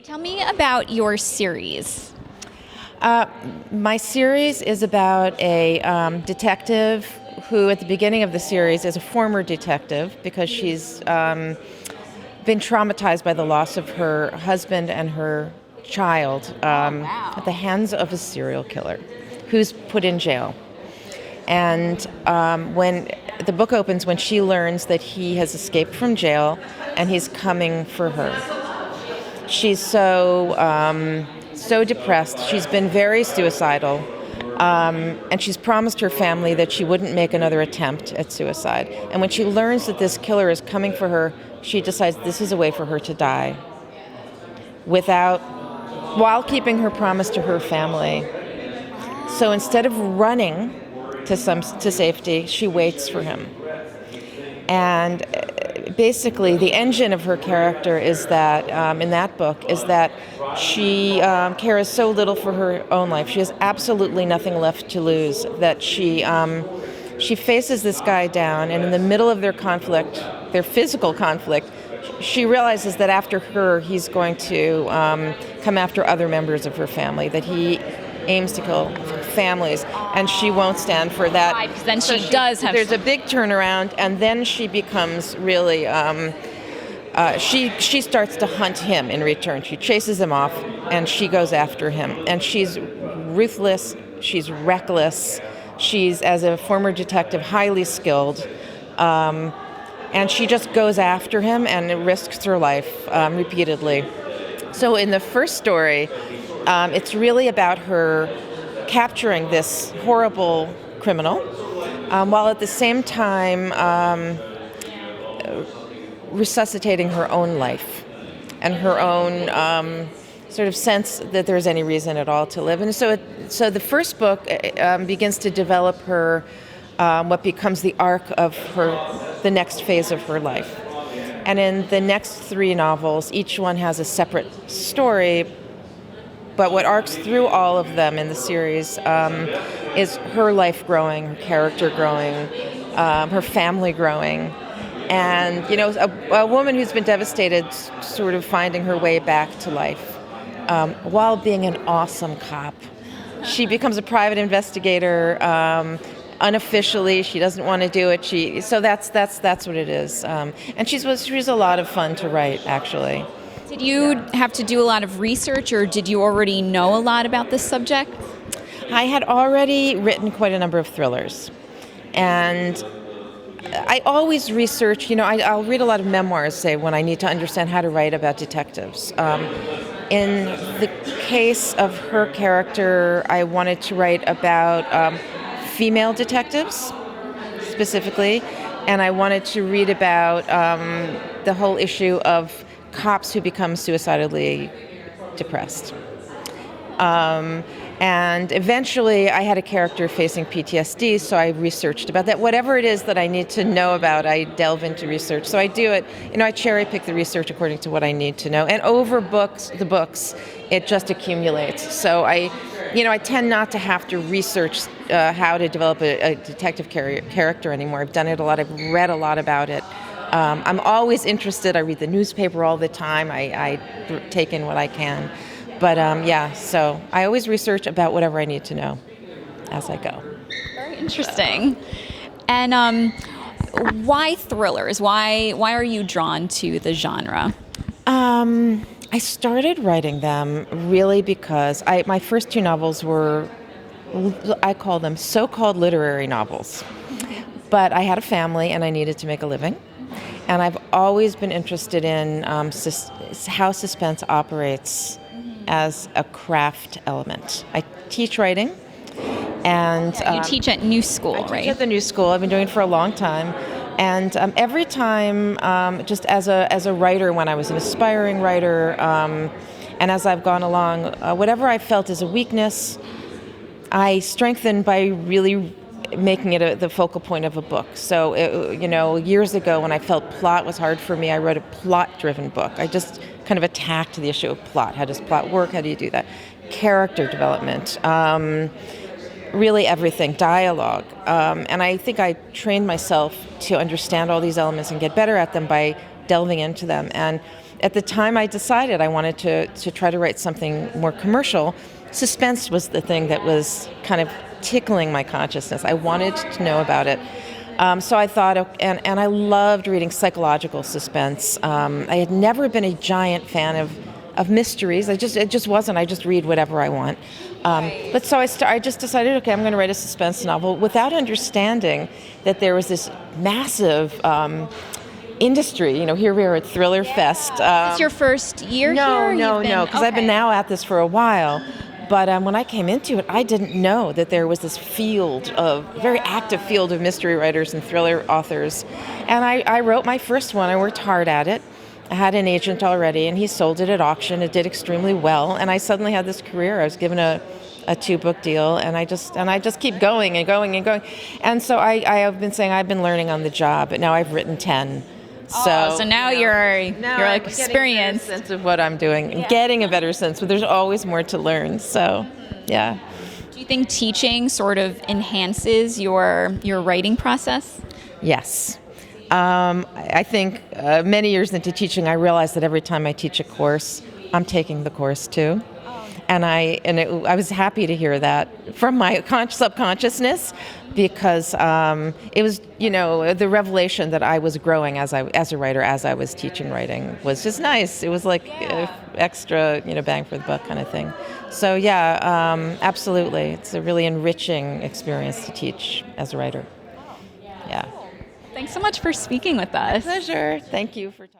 Tell me about your series. My series is about a detective who, at the beginning of the series, is a former detective because she's been traumatized by the loss of her husband and her child at the hands of a serial killer who's put in jail. And when the book opens, when she learns that he has escaped from jail and he's coming for her. She's so depressed. She's been very suicidal, and she's promised her family that she wouldn't make another attempt at suicide. And when she learns that this killer is coming for her, she decides this is a way for her to die while keeping her promise to her family. So instead of running to safety, she waits for him. And basically, the engine of her character is that, in that book, is that she cares so little for her own life. She has absolutely nothing left to lose. That she faces this guy down, and in the middle of their conflict, their physical conflict, she realizes that after her, he's going to come after other members of her family. That he aims to kill families, and she won't stand for that. Right, because then she does have... There's a big turnaround, and then she becomes really... she starts to hunt him in return. She chases him off, and she goes after him. And she's ruthless, she's reckless, she's, as a former detective, highly skilled, and she just goes after him and risks her life repeatedly. So in the first story, it's really about her capturing this horrible criminal, while at the same time resuscitating her own life and her own sort of sense that there's any reason at all to live. And so the first book begins to develop her, what becomes the arc of the next phase of her life. And in the next three novels, each one has a separate story. But what arcs through all of them in the series is her life growing, her character growing, her family growing. And, a woman who's been devastated sort of finding her way back to life while being an awesome cop. She becomes a private investigator unofficially. She doesn't want to do it. So that's what it is. And she was a lot of fun to write, actually. Did you have to do a lot of research, or did you already know a lot about this subject? I had already written quite a number of thrillers, and I always research. I'll read a lot of memoirs, say, when I need to understand how to write about detectives. In the case of her character, I wanted to write about female detectives, specifically, and I wanted to read about the whole issue of cops who become suicidally depressed. And eventually I had a character facing PTSD, so I researched about that. Whatever it is that I need to know about, I delve into research. So I do it, I cherry pick the research according to what I need to know. And over the books, it just accumulates. So I tend not to have to research how to develop a detective character anymore. I've done it a lot, I've read a lot about it. I'm always interested. I read the newspaper all the time. I take in what I can. But so I always research about whatever I need to know as I go. Very interesting. And why thrillers? Why are you drawn to the genre? I started writing them really because my first two novels were, I call them so-called literary novels. But I had a family and I needed to make a living. And I've always been interested in how suspense operates as a craft element. I teach writing, and you teach at New School, right? I teach at the New School. I've been doing it for a long time, and every time, just as a writer, when I was an aspiring writer, and as I've gone along, whatever I felt is a weakness, I strengthen by really making it the focal point of a book. So, years ago when I felt plot was hard for me, I wrote a plot-driven book. I just kind of attacked the issue of plot. How does plot work? How do you do that? Character development, really everything, dialogue. And I think I trained myself to understand all these elements and get better at them by delving into them. And at the time I decided I wanted to try to write something more commercial, suspense was the thing that was kind of tickling my consciousness. I wanted to know about it. So I thought, and I loved reading psychological suspense. I had never been a giant fan of mysteries. It just wasn't. I just read whatever I want. But so I just decided, okay, I'm going to write a suspense novel without understanding that there was this massive industry. Here we are at Thriller Fest. Is this your first year here? No, because I've been now at this for a while. But when I came into it, I didn't know that there was this very active field of mystery writers and thriller authors. And I wrote my first one. I worked hard at it. I had an agent already, and he sold it at auction. It did extremely well, and I suddenly had this career. I was given a 2-book deal, and I just keep going and going and going. And so I have been saying I've been learning on the job, but now I've written 10. So now you're like experienced. Getting a better sense of what I'm doing, and getting a better sense, but there's always more to learn. So, yeah. Do you think teaching sort of enhances your writing process? Yes. I think many years into teaching, I realized that every time I teach a course, I'm taking the course too. And I was happy to hear that from my subconsciousness, because it was, the revelation that I was growing as a writer, as I was teaching writing, was just nice. It was like extra, bang for the buck kind of thing. So yeah, absolutely, it's a really enriching experience to teach as a writer. Yeah. Thanks so much for speaking with us. Pleasure. Thank you for talking.